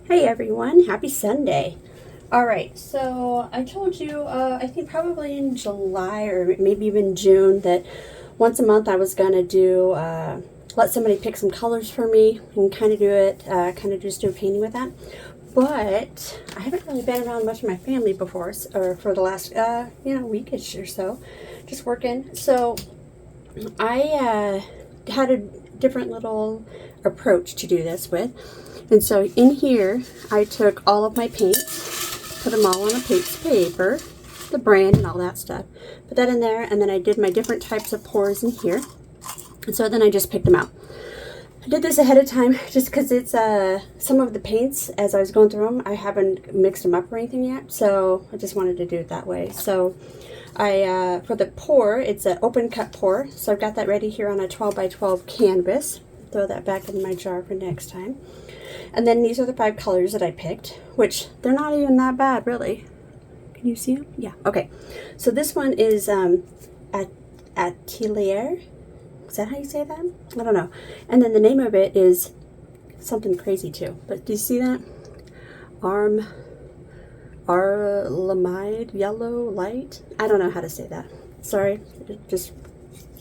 Hey everyone, happy Sunday. Alright, so I told you, I think probably in July or maybe even June, that once a month I was going to do, let somebody pick some colors for me and kind of do it, kind of just do a painting with that. But I haven't really been around much of my family before, or for the last, weekish or so, just working. So I had a different little approach to do this with. And so in here, I took all of my paints, put them all on a piece of paper, the brand and all that stuff. Put that in there, and then I did my different types of pours in here. And so then I just picked them out. I did this ahead of time just because it's some of the paints, as I was going through them, I haven't mixed them up or anything yet. So I just wanted to do it that way. So I, for the pour, it's an open cut pour. So I've got that ready here on a 12 by 12 canvas. Throw that back in my jar for next time. And then these are the 5 colors that I picked, which they're not even that bad, really. Can you see them? Yeah, okay. So this one is Atelier. Is that how you say that? I don't know. And then the name of it is something crazy too. But do you see that? Arlamide, yellow light. I don't know how to say that. Sorry. Just,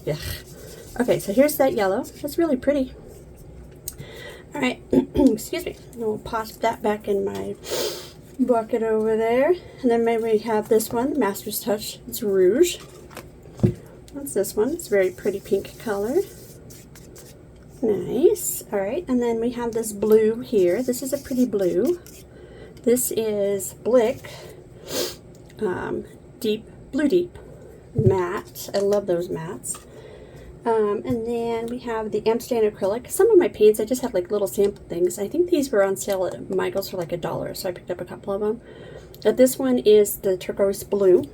yeah. Okay, so here's that yellow. That's really pretty. All right, excuse me. We'll pop that back in my bucket over there. And then maybe we have this one, Master's Touch. It's Rouge. That's this one. It's a very pretty pink color. Nice. All right, and then we have this blue here. This is a pretty blue. This is Blick Deep, Blue Deep Matte. I love those mattes. And then we have the Amsterdam acrylic. Some of my paints, I just had like little sample things. I think these were on sale at Michael's for like $1, so I picked up a couple of them. But this one is the turquoise blue.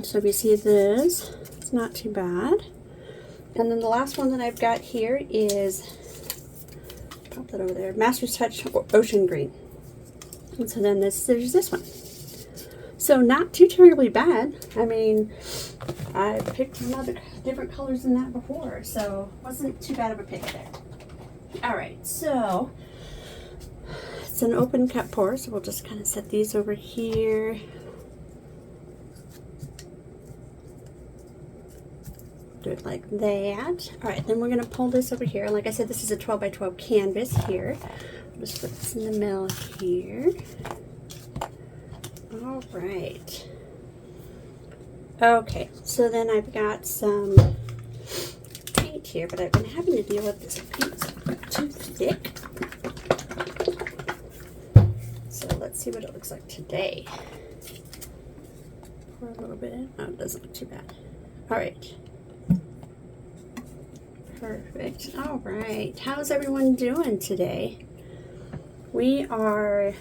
So if you see this, it's not too bad. And then the last one that I've got here is, pop that over there, Master's Touch Ocean Green. And so then there's this one. So not too terribly bad. I mean, I picked some other different colors than that before, so wasn't too bad of a pick there. Alright, so it's an open cut pour, so we'll just kind of set these over here. Do it like that. Alright, then we're going to pull this over here. Like I said, this is a 12 by 12 canvas here. I'll just put this in the middle here. All right. Okay, so then I've got some paint here, but I've been having to deal with this paint too thick. So let's see what it looks like today. Pour a little bit in. Oh, it doesn't look too bad. All right. Perfect. All right. How's everyone doing today? We are...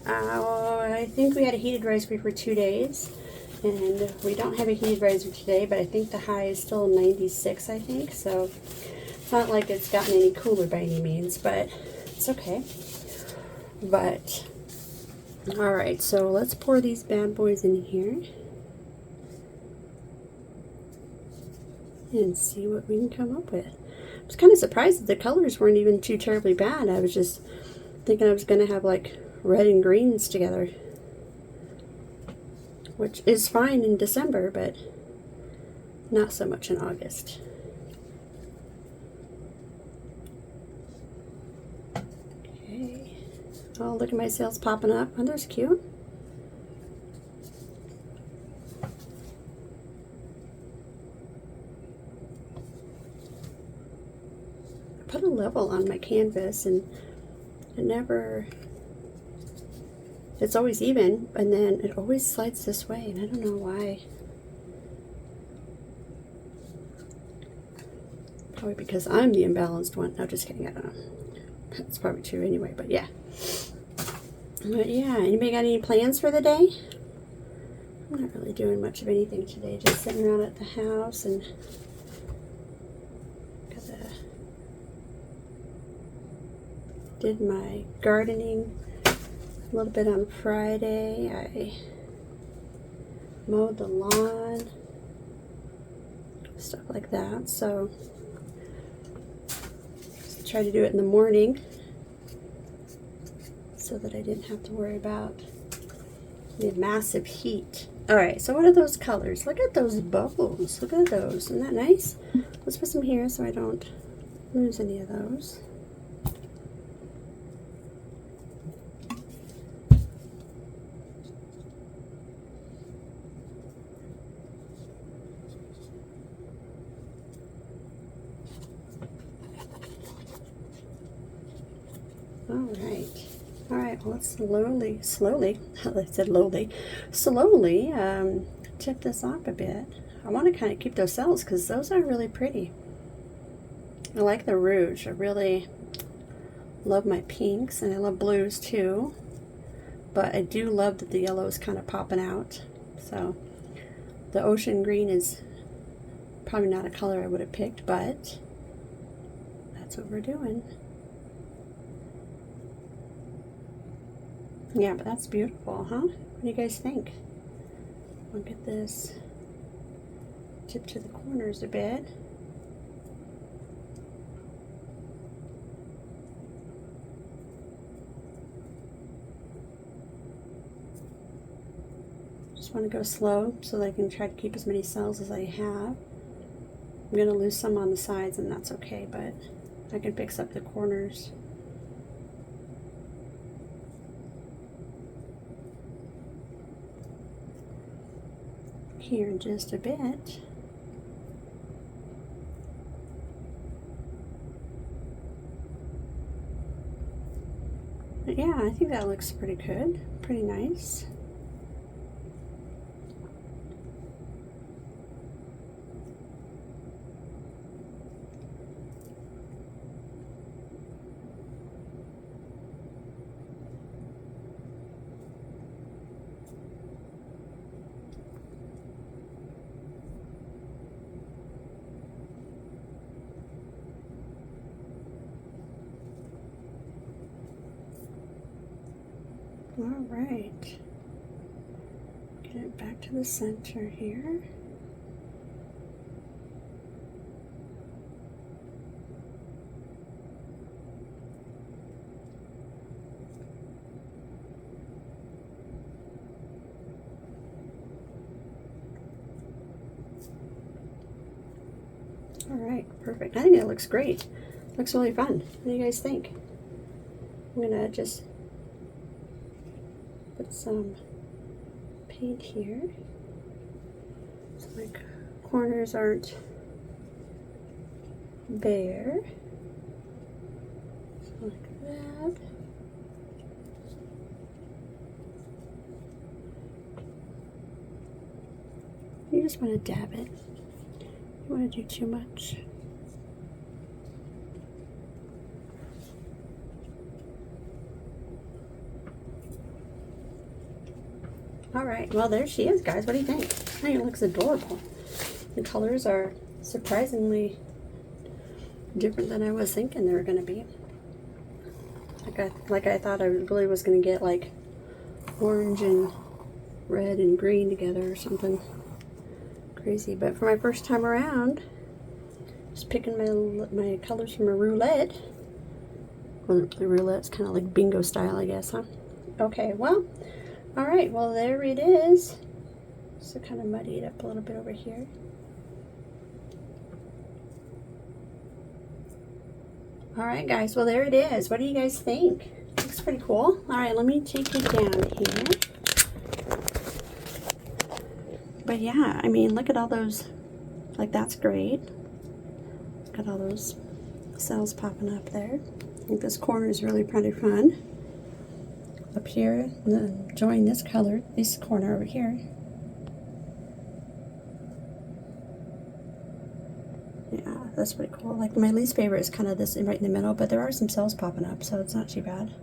I think we had a heated riser for 2 days, and we don't have a heated riser today, but I think the high is still 96, I think, so it's not like it's gotten any cooler by any means, but it's okay. But, alright, so let's pour these bad boys in here and see what we can come up with. I was kind of surprised that the colors weren't even too terribly bad. I was just thinking I was going to have like red and greens together, which is fine in December, but not so much in August. Okay. Oh, look at my sails popping up. Oh, there's cute. I put a level on my canvas, and it never... It's always even, and then it always slides this way, and I don't know why. Probably because I'm the imbalanced one. No, just kidding, I don't know. That's probably true anyway, but yeah. But yeah, anybody got any plans for the day? I'm not really doing much of anything today, just sitting around at the house and did my gardening a little bit on Friday. I mowed the lawn, stuff like that. So try to do it in the morning so that I didn't have to worry about the massive heat. All right, so what are those colors? Look at those bubbles. Look at those. Isn't that nice? Let's put some here so I don't lose any of those. All right, well, let's slowly, I said lowly, slowly tip this off a bit. I want to kind of keep those cells because those are really pretty. I like the rouge. I really love my pinks, and I love blues too, but I do love that the yellow is kind of popping out. So the ocean green is probably not a color I would have picked, but that's what we're doing. Yeah, but that's beautiful, huh? What do you guys think? I'll get this tip to the corners a bit. Just want to go slow so that I can try to keep as many cells as I have. I'm going to lose some on the sides, and that's okay, but I can fix up the corners. Here in just a bit. But yeah, I think that looks pretty good, pretty nice. All right, get it back to the center here. All right, perfect. I think it looks great. Looks really fun. What do you guys think? I'm gonna just put some paint here so my corners aren't bare. So like that. You just want to dab it. You want to do too much. Alright, well there she is, guys. What do you think? I think it looks adorable. The colors are surprisingly different than I was thinking they were going to be. Like I thought I really was going to get like orange and red and green together or something crazy. But for my first time around, just picking my colors from a roulette. Well, the roulette's kind of like bingo style, I guess, huh? Okay, well, all right, well, there it is. So kind of muddy it up a little bit over here. All right, guys, well, there it is. What do you guys think? Looks pretty cool. All right, let me take it down here. But yeah, I mean, look at all those, like, that's great. Look at all those cells popping up there. I think this corner is really pretty fun. Up here, enjoying this color, this corner over here. Yeah, that's pretty cool. Like, my least favorite is kind of this right in the middle, but there are some cells popping up, so it's not too bad.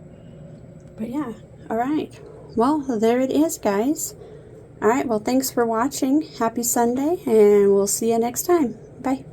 But yeah, all right. Well, there it is, guys. All right, well, thanks for watching. Happy Sunday, and we'll see you next time. Bye.